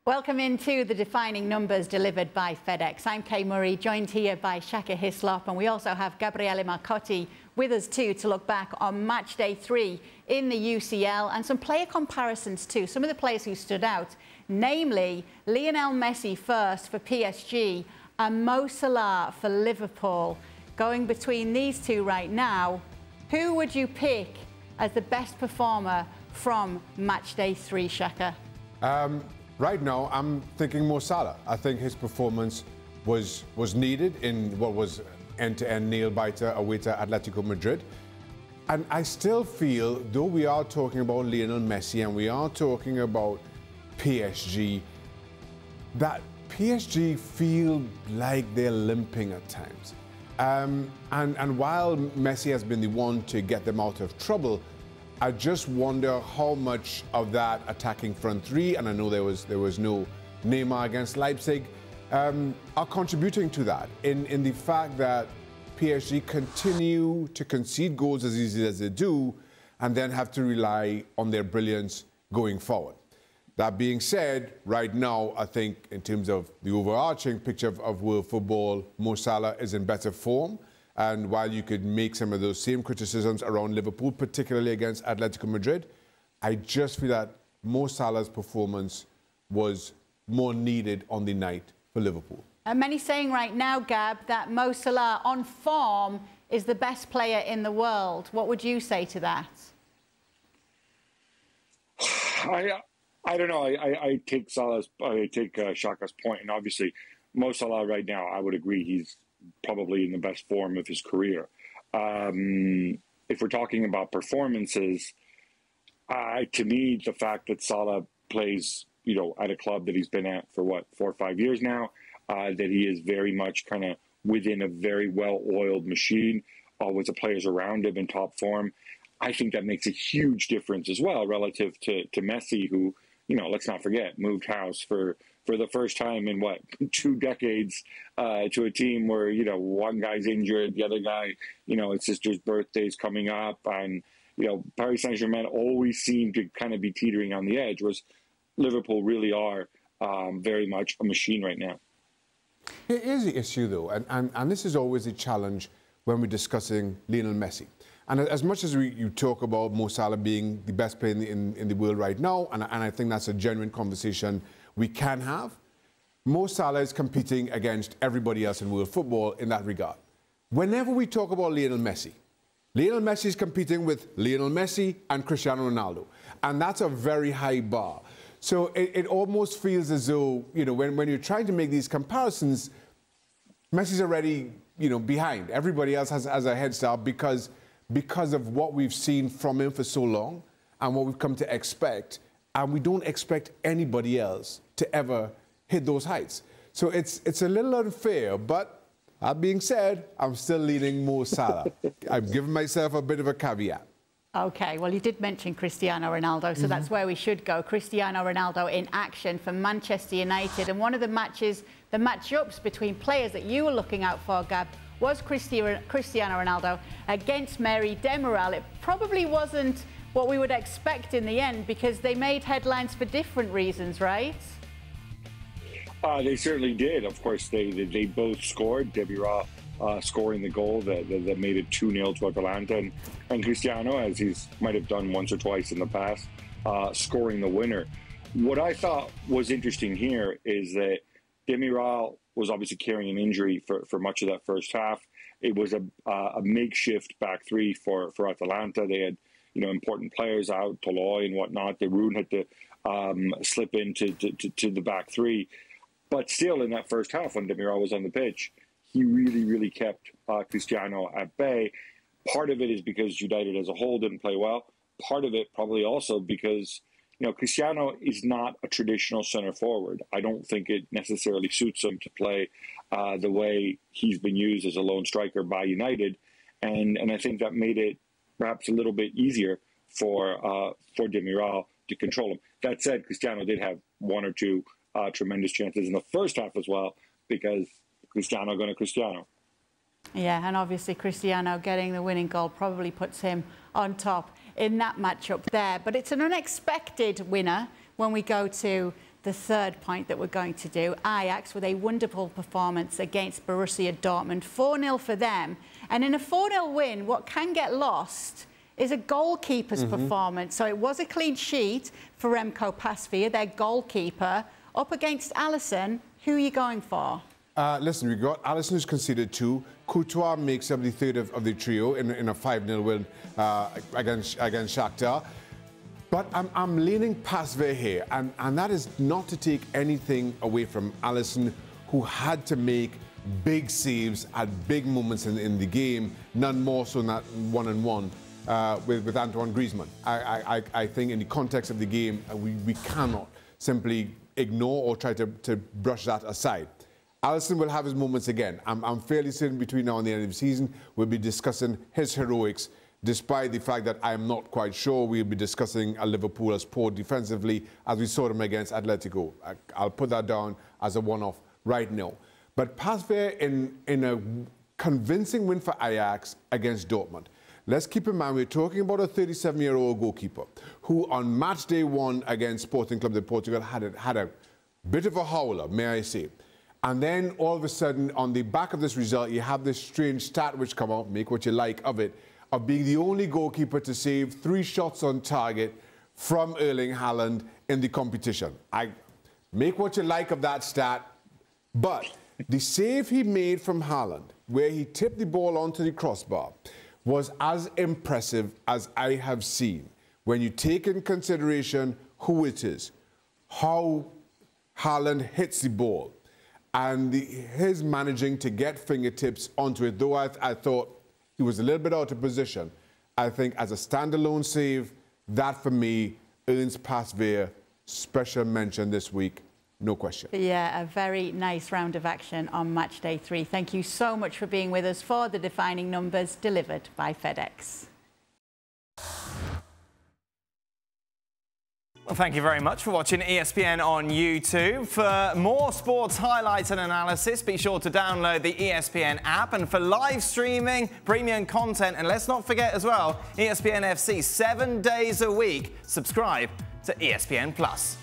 Welcome into the defining numbers delivered by FedEx. I'm Kay Murray, joined here by Shaka Hislop, and we also have Gabriele Marcotti with us too to look back on match day 3 in the UCL and some player comparisons too. Some of the players who stood out, namely Lionel Messi first for PSG and Mo Salah for Liverpool. Going between these two right now, who would you pick as the best performer from match day 3, Shaka? Right now, I'm thinking Mo Salah. I think his performance was needed in what was end-to-end nail-biter away to Atletico Madrid. And I still feel, though we are talking about Lionel Messi and we are talking about PSG, that PSG feel like they're limping at times. And while Messi has been the one to get them out of trouble, I just wonder how much of that attacking front three, and I know there was no Neymar against Leipzig, are contributing to that in the fact that PSG continue to concede goals as easy as they do and then have to rely on their brilliance going forward. That being said, right now, I think in terms of the overarching picture of world football, Mo Salah is in better form. And while you could make some of those same criticisms around Liverpool, particularly against Atletico Madrid, I just feel that Mo Salah's performance was more needed on the night for Liverpool. And many saying right now, Gab, that Mo Salah on form is the best player in the world. What would you say to that? I don't know. I take Shaka's point, and obviously Mo Salah right now, I would agree he's probably in the best form of his career. If we're talking about performances, to me, the fact that Salah plays, at a club that he's been at for 4 or 5 years now, that he is very much kind of within a very well-oiled machine, with the players around him in top form, I think that makes a huge difference as well relative to Messi, who, let's not forget, moved house for the first time in 2 decades to a team where, one guy's injured, the other guy, his sister's birthday's coming up. And, Paris Saint-Germain always seemed to kind of be teetering on the edge, whereas Liverpool really are very much a machine right now. Here's the issue, though, and this is always a challenge when we're discussing Lionel Messi. And as much as you talk about Mo Salah being the best player in the world right now, and I think that's a genuine conversation we can have, Mo Salah is competing against everybody else in world football in that regard. Whenever we talk about Lionel Messi is competing with Lionel Messi and Cristiano Ronaldo. And that's a very high bar. So it almost feels as though, when you're trying to make these comparisons, Messi's already, behind. Everybody else has a head start because of what we've seen from him for so long and what we've come to expect. And we don't expect anybody else to ever hit those heights. So it's a little unfair, but that being said, I'm still leaning Mo Salah. I've given myself a bit of a caveat. Okay, well, you did mention Cristiano Ronaldo, so that's where we should go. Cristiano Ronaldo in action for Manchester United. And one of the matchups between players that you were looking out for, Gab, was Cristiano Ronaldo against Merih Demiral. It probably wasn't what we would expect in the end because they made headlines for different reasons, right? They certainly did. Of course, they both scored. Demiral scoring the goal that made it 2-0 to Atalanta, and Cristiano, as he's might have done once or twice in the past, scoring the winner. What I thought was interesting here is that Demiral was obviously carrying an injury for much of that first half. It was a makeshift back three for Atalanta. They had important players out, Toloi and whatnot. The Rune had to slip into the back three. But still, in that first half, when Demiral was on the pitch, he really kept Cristiano at bay. Part of it is because United as a whole didn't play well. Part of it probably also because Cristiano is not a traditional center forward. I don't think it necessarily suits him to play the way he's been used as a lone striker by United. And I think that made it perhaps a little bit easier for Demiral to control him. That said, Cristiano did have 1 or 2 tremendous chances in the first half as well, because Cristiano going to Cristiano. Yeah, and obviously Cristiano getting the winning goal probably puts him on top in that matchup there. But it's an unexpected winner when we go to the third point that we're going to do. Ajax with a wonderful performance against Borussia Dortmund. 4-0 for them. And in a 4-0 win, what can get lost is a goalkeeper's performance. So it was a clean sheet for Remko Pasveer, their goalkeeper, up against Alisson. Who are you going for? Listen, we got Alisson, who's conceded 2. Courtois makes up the third of the trio in a 5-0 win against Shakhtar. But I'm leaning Pasveer here, and that is not to take anything away from Alisson, who had to make big saves at big moments in the game, none more so than that 1-on-1 with Antoine Griezmann. I think in the context of the game, we cannot simply ignore or try to brush that aside. Alisson will have his moments again. I'm fairly certain between now and the end of the season, we'll be discussing his heroics, despite the fact that I'm not quite sure we'll be discussing a Liverpool as poor defensively as we saw them against Atletico. I'll put that down as a one-off right now. But Pasveer in a convincing win for Ajax against Dortmund. Let's keep in mind, we're talking about a 37-year-old goalkeeper who on match day 1 against Sporting Club de Portugal had a bit of a howler, may I say. And then all of a sudden, on the back of this result, you have this strange stat which come out, make what you like of it, of being the only goalkeeper to save 3 shots on target from Erling Haaland in the competition. I make what you like of that stat, but the save he made from Haaland, where he tipped the ball onto the crossbar, was as impressive as I have seen when you take in consideration who it is, how Haaland hits the ball, and his managing to get fingertips onto it. Though I thought he was a little bit out of position, I think as a standalone save, that for me earns Pasveer special mention this week, no question. Yeah, a very nice round of action on match day 3. Thank you so much for being with us for the defining numbers delivered by FedEx. Well, thank you very much for watching ESPN on YouTube. For more sports highlights and analysis, be sure to download the ESPN app. And for live streaming, premium content, and let's not forget as well, ESPN FC 7 days a week. Subscribe to ESPN+.